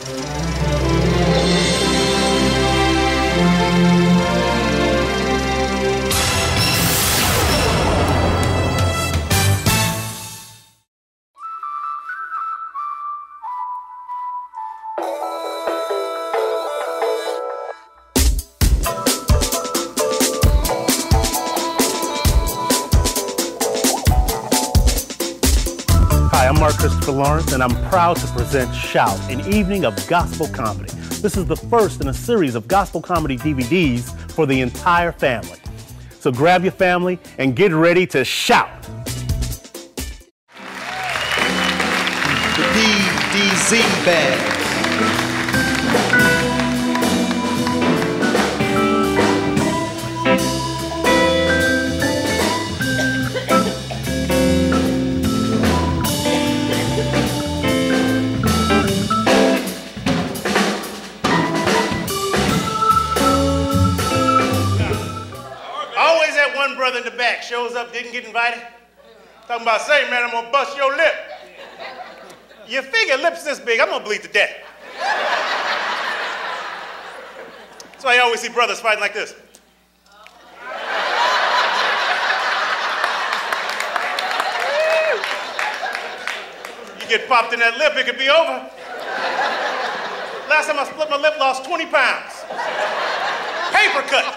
I'm Mark Christopher Lawrence, and I'm proud to present Shout, an evening of gospel comedy. This is the first in a series of gospel comedy DVDs for the entire family. So grab your family and get ready to shout. The DDZ Band. Brother in the back shows up, didn't get invited. Talking about, say, man, I'm gonna bust your lip. You figure lips this big, I'm gonna bleed to death. That's why you always see brothers fighting like this. You get popped in that lip, it could be over. Last time I split my lip, lost 20 pounds. Paper cut.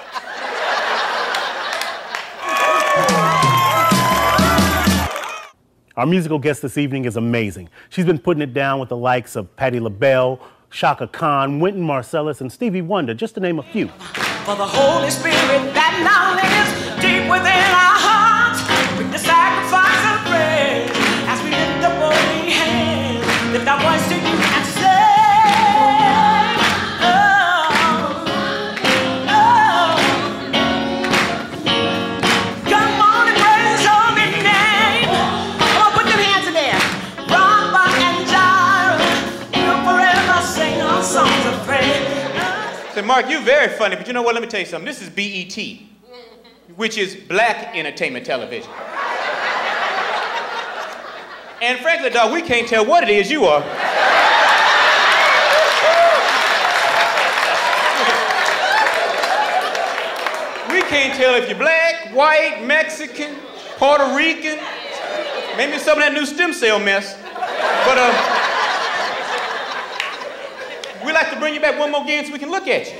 Our musical guest this evening is amazing. She's been putting it down with the likes of Patti LaBelle, Shaka Khan, Wynton Marsalis, and Stevie Wonder, just to name a few. For the Holy Spirit that now lives deep within our hearts, with the sacrifice of praise, as we lift up holy hands, lift our voice to you and say, Mark, you're very funny, but you know what? Let me tell you something. This is BET, which is Black Entertainment Television. And frankly, dog, we can't tell what it is you are. We can't tell if you're black, white, Mexican, Puerto Rican, maybe some of that new stem cell mess. But, we'd like to bring you back one more again so we can look at you.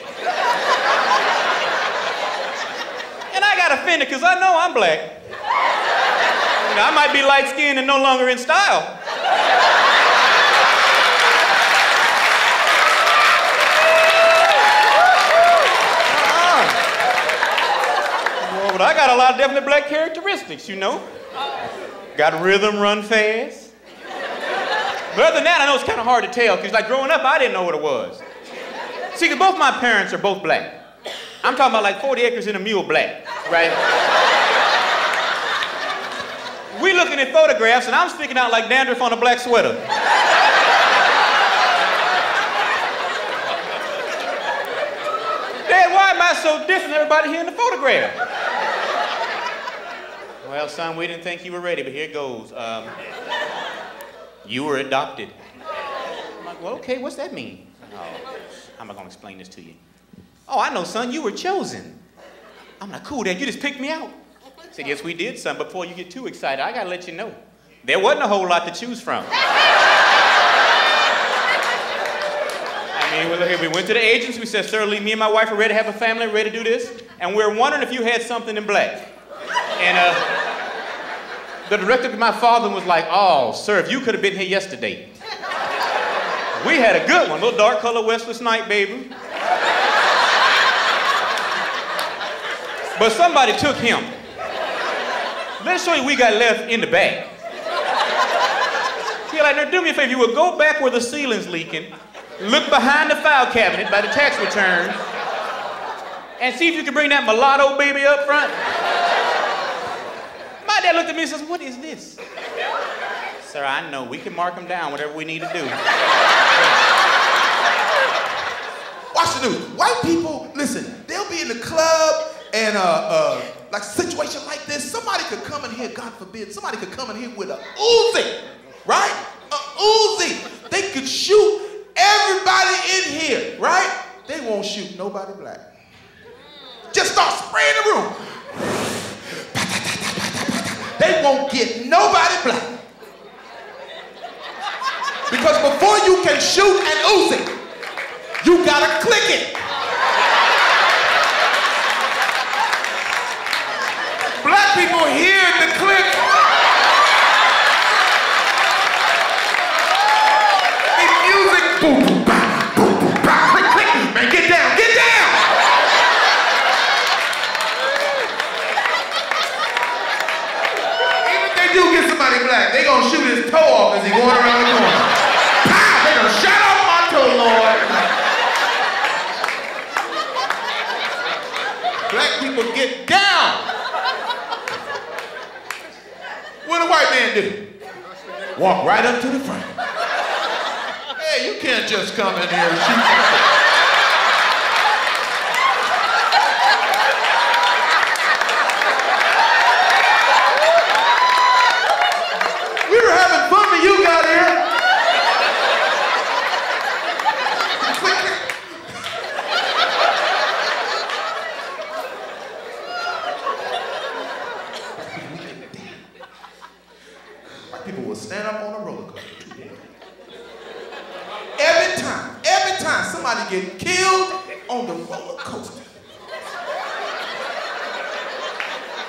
And I got offended because I know I'm black. You know, I might be light-skinned and no longer in style. Well, but I got a lot of definitely black characteristics, you know. Got rhythm, run fast. But other than that, I know it's kind of hard to tell, because like growing up, I didn't know what it was. See, because both my parents are both black. I'm talking about like 40 acres and a mule black, right? We looking at photographs, and I'm sticking out like dandruff on a black sweater. Dad, why am I so different than everybody here in the photograph? Well, son, we didn't think you were ready, but here it goes. You were adopted. I'm like, well, okay, what's that mean? Oh, how am I gonna explain this to you? Oh, I know, son, you were chosen. I'm like, cool, Dad, you just picked me out. I said, yes, we did, son. Before you get too excited, I gotta let you know. There wasn't a whole lot to choose from. I mean, well, look here, we went to the agents, we said, sir, me and my wife are ready to have a family, ready to do this, and we're wondering if you had something in black. And the director of my father was like, oh, sir, if you could have been here yesterday. We had a good one, a little dark color Westless Night, baby. But somebody took him. Let's show you what we got left in the bag. He like, now do me a favor, you would go back where the ceiling's leaking, look behind the file cabinet by the tax returns, and see if you can bring that mulatto baby up front. My dad looked at me and says, what is this? Sir, I know, we can mark them down, whatever we need to do. Watch the news. White people, listen, they'll be in the club and like a situation like this, somebody could come in here, God forbid, somebody could come in here with a Uzi, right? A Uzi. They could shoot everybody shoot nobody black. Just start spraying the room. They won't get nobody black. Because before you can shoot an Uzi, you gotta click it. Black people hear the click. The music, boom, boom, bah, boom, boom, bah, click, click. Man, get down, get down. Even if they do get somebody black, they gonna shoot his toe off as he going around the corner. Pow! They gonna shut off my toe, Lord. Black people get down. What do a white man do? Walk right up to the front. Hey, you can't just come in here and shoot. We were having fun when you got here. People will stand up on a roller coaster. Every time somebody get killed on the roller coaster.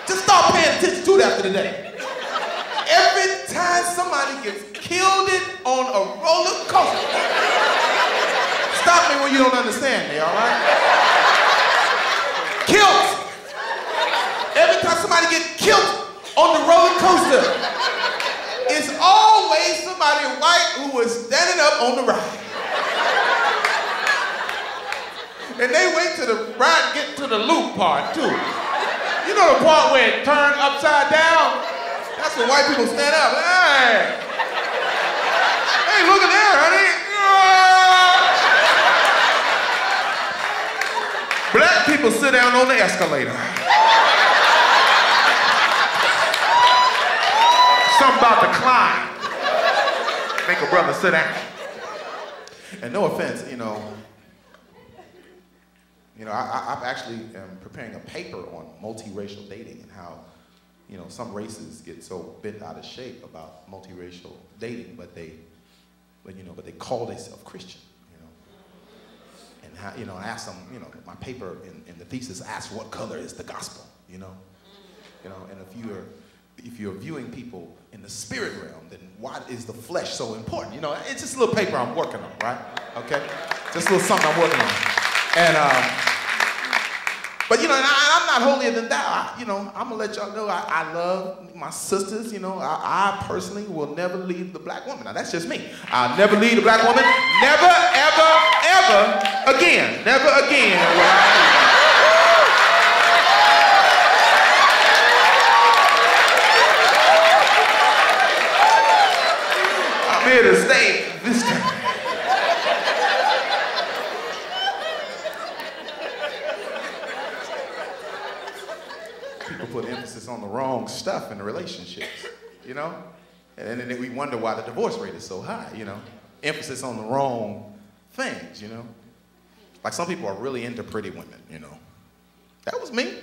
Just start paying attention to it after the day. Every time somebody gets killed on a roller coaster. Stop me when you don't understand me, all right? Killed. Every time somebody gets killed on the roller coaster, it's always somebody white who was standing up on the ride. And they wait till the ride get to the loop part too. You know the part where it turned upside down? That's when white people stand up. Hey! Hey, look at there, honey! Black people sit down on the escalator. Something about to climb. Make a brother sit down. And no offense, I actually am preparing a paper on multiracial dating and how, some races get so bent out of shape about multiracial dating, but they call themselves Christian, And how, I asked them, my paper in the thesis asks what color is the gospel, and if you're viewing people in the spirit realm, then why is the flesh so important? It's just a little paper I'm working on, right? Okay? Just a little something I'm working on. And, but and I'm not holier than thou. I'm gonna let y'all know I love my sisters, I personally will never leave the black woman. Now, that's just me. I'll never leave the black woman. Never, ever, ever again. Never again will I leave. Here to stay this time. People put emphasis on the wrong stuff in the relationships, And then we wonder why the divorce rate is so high, Emphasis on the wrong things, Like some people are really into pretty women, That was me.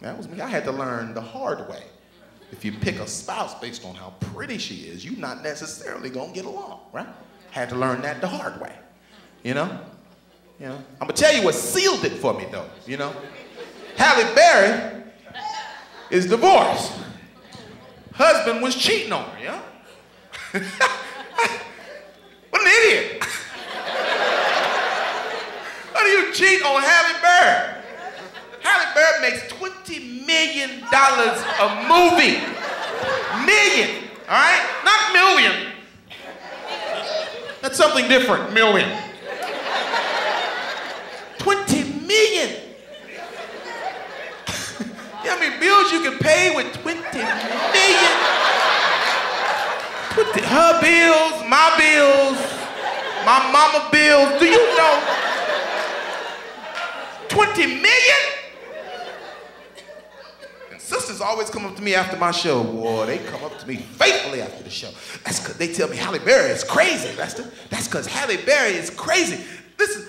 I had to learn the hard way. If you pick a spouse based on how pretty she is, you're not necessarily gonna get along, right? Had to learn that the hard way, I'm gonna tell you what sealed it for me though, Halle Berry is divorced. Husband was cheating on her, What an idiot. How do you cheat on Halle Berry? Halle Berry makes $20 million a movie. Million, all right? Not million. That's something different, million. 20 million. You know how many bills you can pay with 20 million? Her bills, my bills, my mama bills. Do you know? 20 million? Sisters always come up to me after my show. Boy, they come up to me faithfully after the show. That's because they tell me Halle Berry is crazy, Lester. That's because Halle Berry is crazy. Listen,